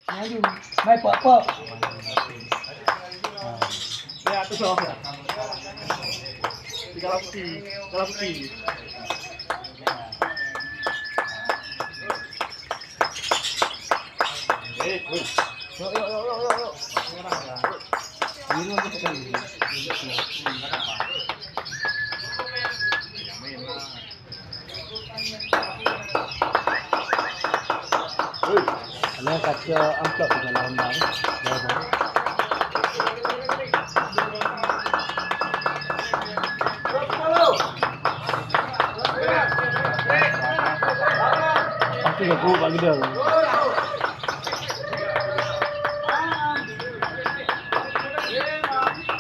Aduh, mai pok-pok. Ya, itu soal ya. Tiga putih, tiga putih. Yuk. Yuk. Ini untuk sekali. Ano kaca amplop di dalam bang. Aku dah buat bagi dia.